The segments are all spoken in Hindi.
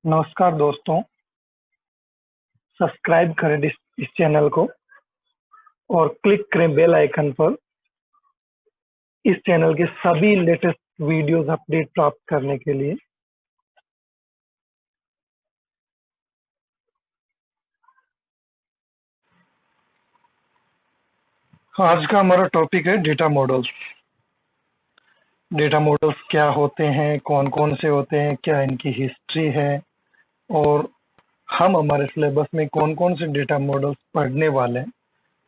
नमस्कार दोस्तों, सब्सक्राइब करें इस चैनल को और क्लिक करें बेल आइकन पर इस चैनल के सभी लेटेस्ट वीडियोस अपडेट प्राप्त करने के लिए। आज का हमारा टॉपिक है डेटा मॉडल्स। डेटा मॉडल्स क्या होते हैं, कौन कौन से होते हैं, क्या इनकी हिस्ट्री है और हम हमारे सिलेबस में कौन कौन से डेटा मॉडल्स पढ़ने वाले हैं,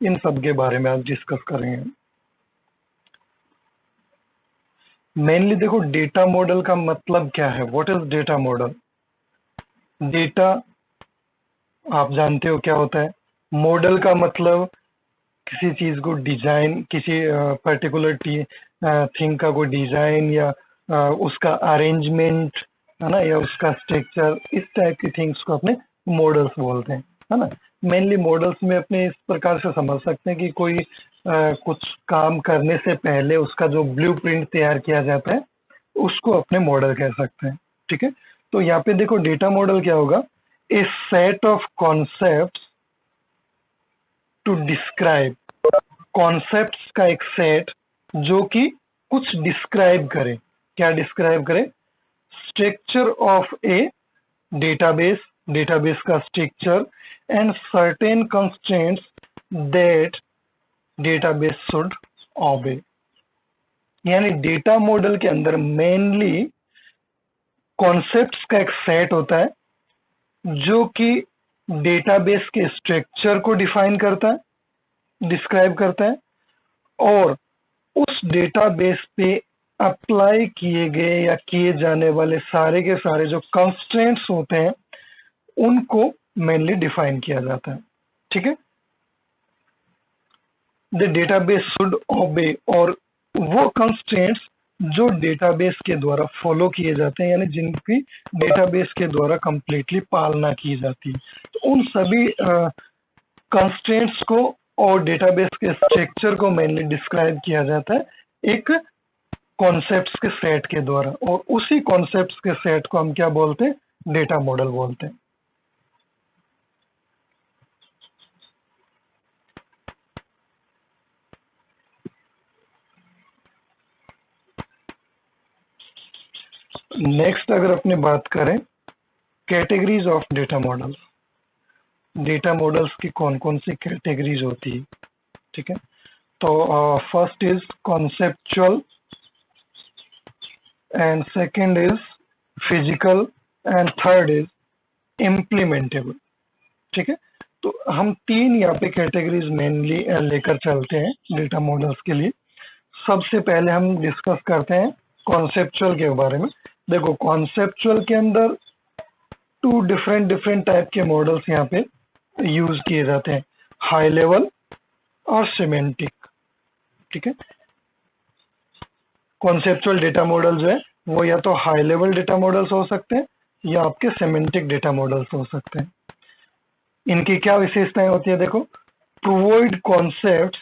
इन सब के बारे में आज डिस्कस करेंगे। मेनली देखो, डेटा मॉडल का मतलब क्या है, what is data model. Data आप जानते हो क्या होता है। मॉडल का मतलब किसी चीज को डिजाइन, किसी पर्टिकुलर थिंग का कोई डिजाइन या उसका अरेंजमेंट है ना, या उसका स्ट्रक्चर, इस टाइप की थिंग्स को अपने मॉडल्स बोलते हैं, है ना। मेनली मॉडल्स में अपने इस प्रकार से समझ सकते हैं कि कोई कुछ काम करने से पहले उसका जो ब्लूप्रिंट तैयार किया जाता है उसको अपने मॉडल कह सकते हैं। ठीक है, तो यहाँ पे देखो डेटा मॉडल क्या होगा, a set of concepts to describe, concepts का एक सेट जो कि कुछ डिस्क्राइब करे। क्या डिस्क्राइब करे? Structure of a database, database का structure and certain constraints that database should obey. यानी डेटा मॉडल के अंदर मेनली कॉन्सेप्ट्स का एक सेट होता है जो कि डेटाबेस के स्ट्रक्चर को डिफाइन करता है, डिस्क्राइब करता है, और उस डेटाबेस पे अप्लाई किए गए या किए जाने वाले सारे के सारे जो कंस्ट्रेंट्स होते हैं उनको मेनली डिफाइन किया जाता है। ठीक है, द डेटाबेस शुड ओबे, और वो कंस्ट्रेंट्स जो डेटाबेस के द्वारा फॉलो किए जाते हैं, यानी जिनकी डेटाबेस के द्वारा कंप्लीटली पालना की जाती है, तो उन सभी कंस्ट्रेंट्स को और डेटाबेस के स्ट्रक्चर को मेनली डिस्क्राइब किया जाता है एक कॉन्सेप्ट्स के सेट के द्वारा, और उसी कॉन्सेप्ट्स के सेट को हम क्या बोलते हैं? डेटा मॉडल बोलते हैं। नेक्स्ट अगर अपने बात करें categories of data models, data models की कौन कौन सी कैटेगरीज होती है। ठीक है, तो first is conceptual and second is physical and third is implementable. ठीक है, तो हम तीन यहाँ पे कैटेगरीज मेनली लेकर चलते हैं डेटा मॉडल्स के लिए। सबसे पहले हम डिस्कस करते हैं कॉन्सेप्चुअल के बारे में। देखो, कॉन्सेप्चुअल के अंदर टू डिफरेंट टाइप के मॉडल्स यहाँ पे यूज किए जाते हैं, हाई लेवल और सिमेंटिक। ठीक है, कॉन्सेप्चुअल डेटा मॉडल जो है वो या तो हाई लेवल डेटा मॉडल्स हो सकते हैं या आपके सिमेंटिक डेटा मॉडल्स हो सकते हैं। इनकी क्या विशेषताएं होती है? देखो, provide concepts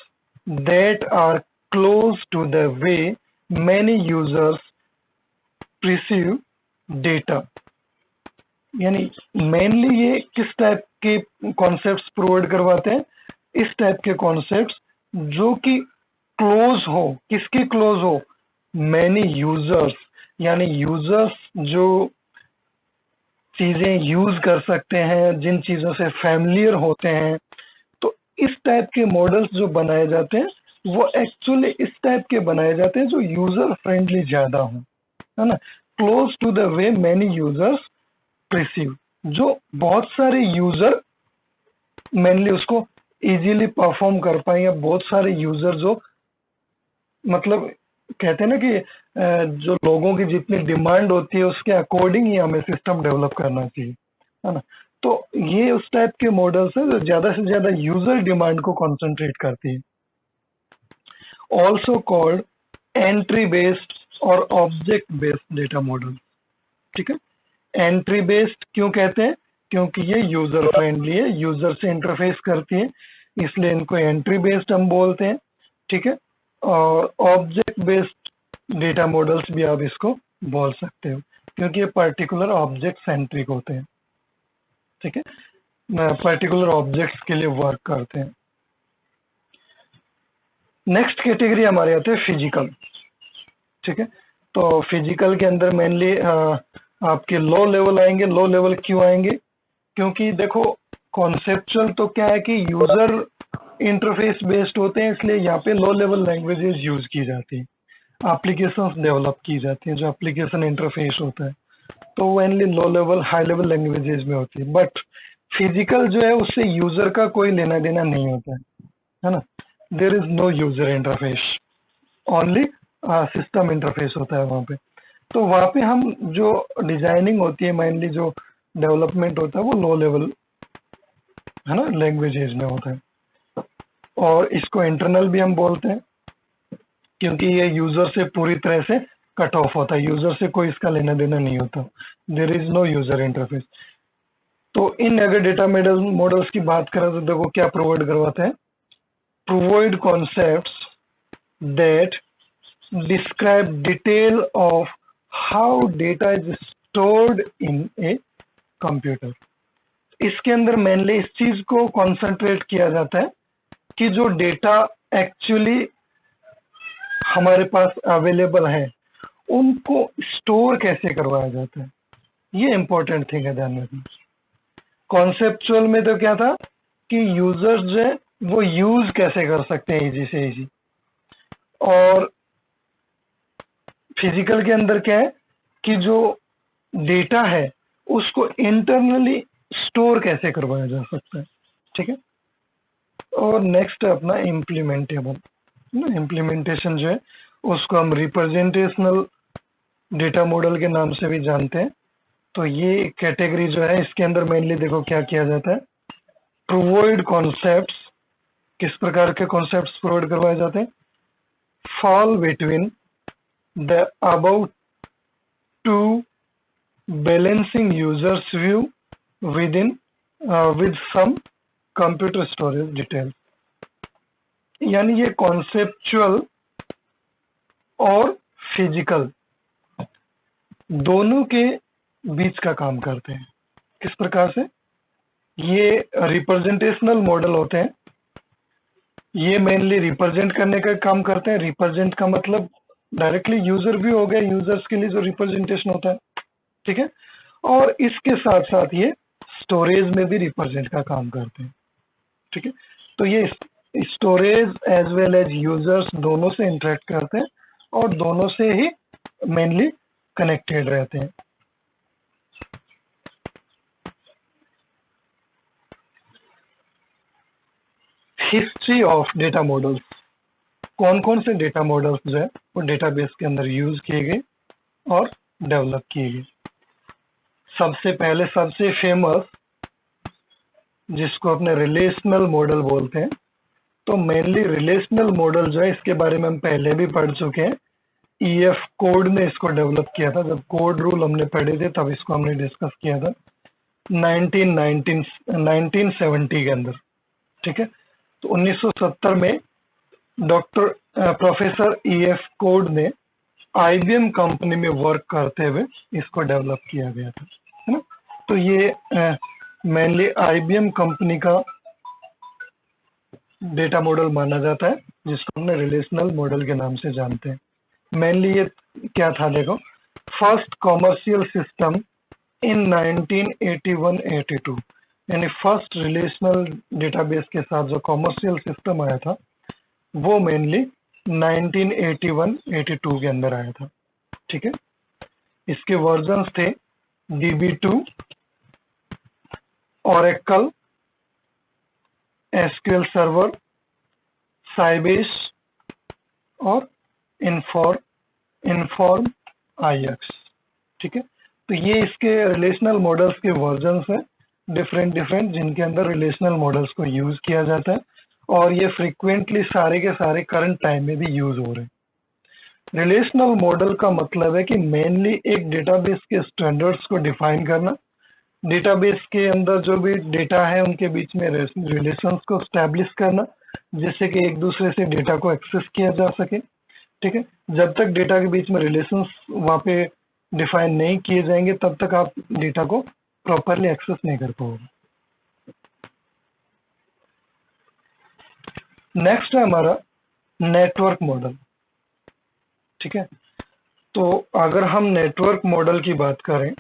that are close to the way many users perceive data. यानी मेनली ये किस टाइप के कॉन्सेप्ट्स प्रोवाइड करवाते हैं? इस टाइप के कॉन्सेप्ट्स जो कि क्लोज हो, किसके क्लोज हो? मैनी यूजर्स, यानी यूजर्स जो चीजें यूज कर सकते हैं, जिन चीजों से फैमिलियर होते हैं। तो इस टाइप के मॉडल्स जो बनाए जाते हैं वो एक्चुअली इस टाइप के बनाए जाते हैं जो यूजर फ्रेंडली ज्यादा हो, है ना। Close to the way many users perceive, जो बहुत सारे यूजर मेनली उसको इजीली परफॉर्म कर पाए, या बहुत सारे यूजर जो मतलब कहते हैं ना कि जो लोगों की जितनी डिमांड होती है उसके अकॉर्डिंग ही हमें सिस्टम डेवलप करना चाहिए, है ना। तो ये उस टाइप के मॉडल्स हैं जो ज्यादा से ज्यादा यूजर डिमांड को कॉन्सेंट्रेट करती है। ऑल्सो कॉल्ड एंट्री बेस्ड और ऑब्जेक्ट बेस्ड डेटा मॉडल। ठीक है, एंट्री बेस्ड क्यों कहते हैं? क्योंकि ये यूजर फ्रेंडली है, यूजर से इंटरफेस करती है, इसलिए इनको एंट्री बेस्ड हम बोलते हैं। ठीक है, और ऑब्जेक्ट बेस्ड डेटा मॉडल्स भी आप इसको बोल सकते हो। क्योंकि ये पर्टिकुलर ऑब्जेक्ट सेंट्रिक होते हैं, ठीक है, पर्टिकुलर ऑब्जेक्ट्स के लिए वर्क करते हैं। नेक्स्ट कैटेगरी हमारे आते हैं फिजिकल, ठीक है। तो फिजिकल के अंदर मेनली आपके लो लेवल आएंगे। लो लेवल क्यों आएंगे? क्योंकि देखो कॉन्सेप्चुअल तो क्या है कि यूजर इंटरफेस बेस्ड होते हैं, इसलिए यहाँ पे लो लेवल लैंग्वेजेस यूज की जाती है, एप्लीकेशंस डेवलप की जाती हैं, जो एप्लीकेशन इंटरफेस होता है तो वो mainly low level high level languages में होती है। बट फिजिकल जो है उससे यूजर का कोई लेना देना नहीं होता है ना। There is no user interface, only system interface होता है वहाँ पे। तो वहाँ पे हम जो डिजाइनिंग होती है, मेनली जो डेवलपमेंट होता है वो लो लेवल है ना लैंग्वेजेस में होता है। और इसको इंटरनल भी हम बोलते हैं क्योंकि ये यूजर से पूरी तरह से कट ऑफ होता है, यूजर से कोई इसका लेना देना नहीं होता, there is no user interface. तो इन अगर डेटा मॉडल्स की बात करें तो देखो क्या प्रोवाइड करवाते हैं, provide concepts that describe detail of how data is stored in a computer. इसके अंदर मेनली इस चीज को कॉन्सेंट्रेट किया जाता है कि जो डेटा एक्चुअली हमारे पास अवेलेबल है उनको स्टोर कैसे करवाया जाता है, ये इंपॉर्टेंट थिंग है ध्यान रखना। कॉन्सेप्चुअल में तो क्या था कि यूजर्स जो है वो यूज कैसे कर सकते हैं इजी से इजी, और फिजिकल के अंदर क्या है कि जो डेटा है उसको इंटरनली स्टोर कैसे करवाया जा सकता है, ठीक है। और नेक्स्ट है अपना इम्प्लीमेंटेबल ना, इम्प्लीमेंटेशन जो है उसको हम रिप्रेजेंटेशनल डेटा मॉडल के नाम से भी जानते हैं। तो ये कैटेगरी जो है इसके अंदर मेनली देखो क्या किया जाता है, प्रोवाइड कॉन्सेप्ट्स, किस प्रकार के कॉन्सेप्ट्स प्रोवाइड करवाए जाते हैं, fall between the about to balancing users view with in with some computer storage detail. यानी ये कॉन्सेप्चुअल और फिजिकल दोनों के बीच का काम करते हैं। किस प्रकार से? ये रिप्रेजेंटेशनल मॉडल होते हैं, ये मेनली रिप्रेजेंट करने का काम करते हैं। रिप्रेजेंट का मतलब डायरेक्टली यूजर भी हो गया, यूजर्स के लिए जो रिप्रेजेंटेशन होता है, ठीक है। और इसके साथ साथ ये स्टोरेज में भी रिप्रेजेंट का काम करते हैं, ठीक है। तो ये storage as well as users दोनों से इंटरेक्ट करते हैं और दोनों से ही मेनली कनेक्टेड रहते हैं। हिस्ट्री ऑफ डेटा मॉडल्स, कौन कौन से डेटा मॉडल्स जो है वो डेटाबेस के अंदर यूज किए गए और डेवलप किए गए। सबसे पहले सबसे फेमस जिसको अपने रिलेशनल मॉडल बोलते हैं, तो मेनली रिलेशनल मॉडल जो है इसके बारे में हम पहले भी पढ़ चुके हैं। ईएफ कोड ने इसको डेवलप किया था, जब कोड रूल हमने पढ़े थे तब इसको हमने डिस्कस किया था 1970 के अंदर, ठीक है। तो 1970 में प्रोफेसर ईएफ कोड ने आईबीएम कंपनी में वर्क करते हुए इसको डेवलप किया गया था, है ना। तो ये मेनली आईबीएम कंपनी का डेटा मॉडल माना जाता है जिसको हमने रिलेशनल मॉडल के नाम से जानते हैं। मेनली ये क्या था देखो, फर्स्ट कॉमर्शियल सिस्टम इन 1981-82, यानी फर्स्ट रिलेशनल डेटाबेस के साथ जो कॉमर्शियल सिस्टम आया था वो मेनली 1981-82 के अंदर आया था, ठीक है। इसके वर्जन्स थे DB2, Oracle, SQL server, Sybase और इन्फॉर्म IX, ठीक है। तो ये इसके रिलेशनल मॉडल्स के वर्जन्स हैं डिफरेंट जिनके अंदर रिलेशनल मॉडल्स को यूज किया जाता है और ये फ्रीक्वेंटली सारे के सारे करंट टाइम में भी यूज हो रहे हैं। रिलेशनल मॉडल का मतलब है कि मेनली एक डेटाबेस के स्टैंडर्ड्स को डिफाइन करना, डेटाबेस के अंदर जो भी डेटा है उनके बीच में रिलेशंस को स्टैब्लिश करना जिससे कि एक दूसरे से डेटा को एक्सेस किया जा सके, ठीक है। जब तक डेटा के बीच में रिलेशंस वहाँ पे डिफाइन नहीं किए जाएंगे तब तक आप डेटा को प्रॉपरली एक्सेस नहीं कर पाओगे। नेक्स्ट है हमारा नेटवर्क मॉडल। ठीक है, तो अगर हम नेटवर्क मॉडल की बात करें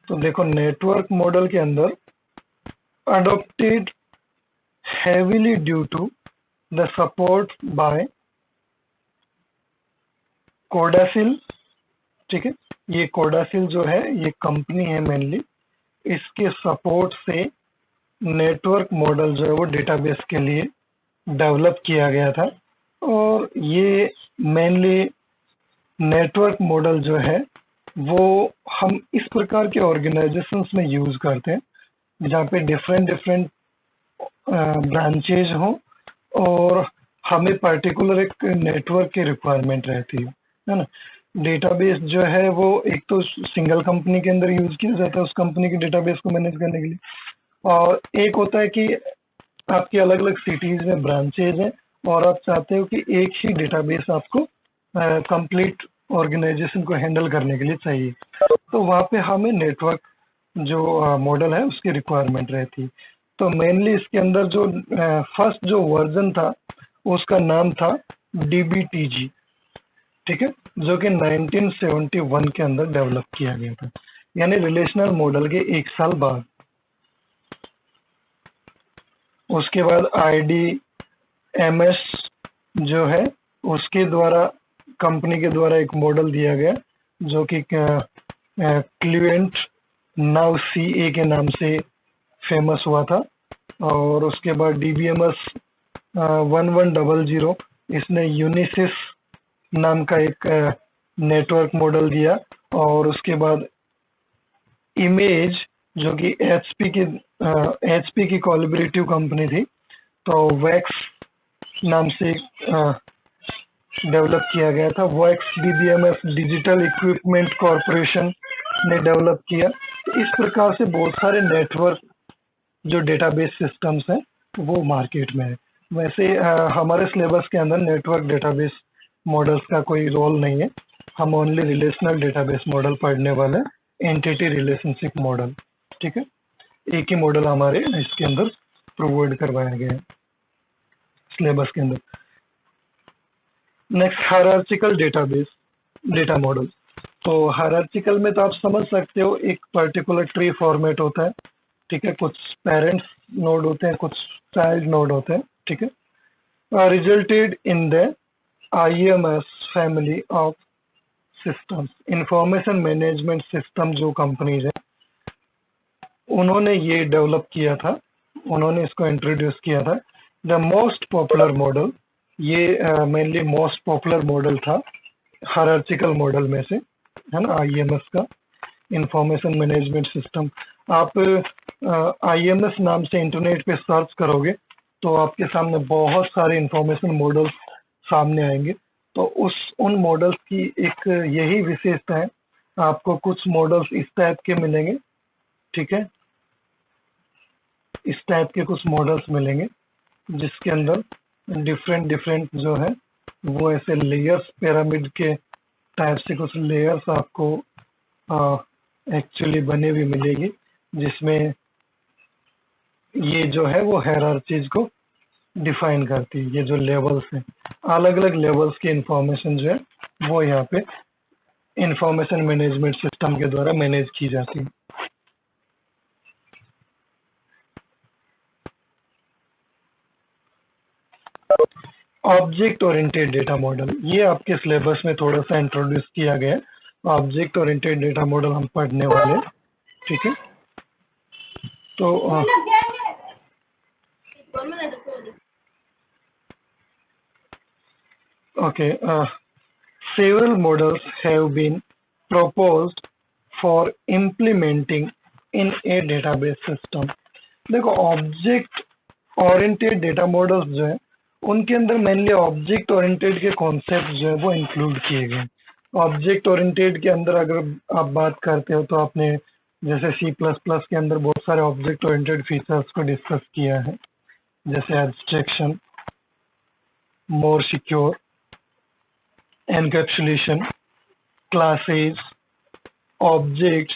तो देखो नेटवर्क मॉडल के अंदर adopted heavily due to the support by कोडासिल। ठीक है, ये कोडासिल जो है ये कंपनी है मेनली, इसके सपोर्ट से नेटवर्क मॉडल जो है वो डेटाबेस के लिए डेवलप किया गया था। और ये मेनली नेटवर्क मॉडल जो है वो हम इस प्रकार के ऑर्गेनाइजेशंस में यूज करते हैं जहाँ पे डिफरेंट डिफरेंट ब्रांचेज हो और हमें पर्टिकुलर एक नेटवर्क की रिक्वायरमेंट रहती है ना। डेटाबेस जो है वो एक तो सिंगल कंपनी के अंदर यूज किया जाता है उस कंपनी के डेटाबेस को मैनेज करने के लिए, और एक होता है कि आपकी अलग अलग सिटीज में ब्रांचेज हैं और आप चाहते हो कि एक ही डेटाबेस आपको कंप्लीट ऑर्गेनाइजेशन को हैंडल करने के लिए चाहिए, तो वहाँ पे हमें नेटवर्क जो मॉडल है उसकी रिक्वायरमेंट रहती है। तो मेनली इसके अंदर जो फर्स्ट जो वर्जन था उसका नाम था DBTG। ठीक है, जो कि 1971 के अंदर डेवलप किया गया था, यानी रिलेशनल मॉडल के एक साल बाद। उसके बाद IDMS जो है उसके द्वारा कंपनी के द्वारा एक मॉडल दिया गया जो कि क्लिएंट नाउ CA के नाम से फेमस हुआ था। और उसके बाद DBMS 1100 इसने यूनिसिस नाम का एक नेटवर्क मॉडल दिया। और उसके बाद इमेज जो कि HP की कोलैबोरेटिव कंपनी थी, तो वैक्स नाम से डेवलप किया गया था। Wax DBMS digital equipment corporation ने डेवलप किया। तो इस प्रकार से बहुत सारे नेटवर्क जो डेटाबेस सिस्टम्स हैं वो मार्केट में है। वैसे हमारे सिलेबस के अंदर नेटवर्क डेटाबेस मॉडल्स का कोई रोल नहीं है, हम ओनली रिलेशनल डेटाबेस मॉडल पढ़ने वाले हैं, एंटिटी रिलेशनशिप मॉडल। ठीक है, एक ही मॉडल हमारे इसके अंदर प्रोवाइड करवाया गया है सिलेबस के अंदर। Next hierarchical database data model. तो हायरार्चिकल में तो आप समझ सकते हो एक पर्टिकुलर ट्री फॉर्मेट होता है। ठीक है, कुछ पेरेंट्स नोड होते हैं, कुछ चाइल्ड नोड होते हैं। ठीक है, resulted in the IMS family of systems. Information management system जो कंपनीज है उन्होंने ये डेवलप किया था, उन्होंने इसको इंट्रोड्यूस किया था। द मोस्ट पॉपुलर मॉडल, ये मेनली मोस्ट पॉपुलर मॉडल था हायरार्चिकल मॉडल में से, है ना, IMS का इंफॉर्मेशन मैनेजमेंट सिस्टम। आप IMS नाम से इंटरनेट पे सर्च करोगे तो आपके सामने बहुत सारे इंफॉर्मेशन मॉडल्स सामने आएंगे। तो उन मॉडल्स की एक यही विशेषता है, आपको कुछ मॉडल्स इस टाइप के मिलेंगे। ठीक है, इस टाइप के कुछ मॉडल्स मिलेंगे जिसके अंदर डिफरेंट डिफरेंट जो है वो ऐसे लेयर्स, पिरामिड के टाइप से कुछ लेयर्स आपको एक्चुअली बने हुए मिलेगी, जिसमें ये जो है वो हायरार्चीज को डिफाइन करती है। ये जो लेवल्स हैं, अलग अलग लेवल्स की इंफॉर्मेशन जो है वो यहाँ पे इंफॉर्मेशन मैनेजमेंट सिस्टम के द्वारा मैनेज की जाती है। ऑब्जेक्ट ओरिएंटेड डेटा मॉडल, ये आपके सिलेबस में थोड़ा सा इंट्रोड्यूस किया गया है। ऑब्जेक्ट ओरिएंटेड डेटा मॉडल हम पढ़ने वाले हैं। ठीक है, तो okay, several models have been proposed for implementing in a database system। देखो ऑब्जेक्ट ओरिएंटेड डेटा मॉडल्स जो है उनके अंदर मेनली ऑब्जेक्ट ओरिएंटेड के कॉन्सेप्ट जो है वो इंक्लूड किए गए। ऑब्जेक्ट ओरिएंटेड के अंदर अगर आप बात करते हो तो आपने जैसे C++ के अंदर बहुत सारे ऑब्जेक्ट ओरिएंटेड फीचर्स को डिस्कस किया है, जैसे abstraction, more secure, encapsulation, classes, objects,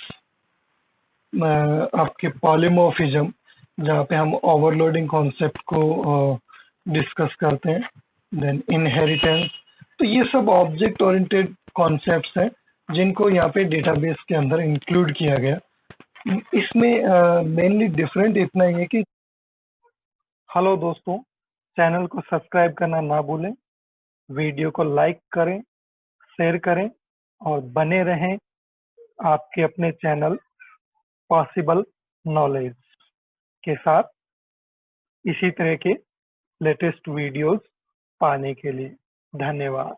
आपके पॉलीमॉर्फिज्म, जहाँ पे हम ओवरलोडिंग कॉन्सेप्ट को डिस्कस करते हैं, देन इनहेरिटेंस। तो ये सब ऑब्जेक्ट ओरिएंटेड कॉन्सेप्ट्स हैं जिनको यहाँ पे डेटाबेस के अंदर इंक्लूड किया गया। इसमें मेनली डिफरेंट इतना ही है कि हेलो दोस्तों, चैनल को सब्सक्राइब करना ना भूलें, वीडियो को लाइक करें, शेयर करें और बने रहें आपके अपने चैनल पॉसिबल नॉलेज के साथ इसी तरह के लेटेस्ट वीडियोस पाने के लिए। धन्यवाद।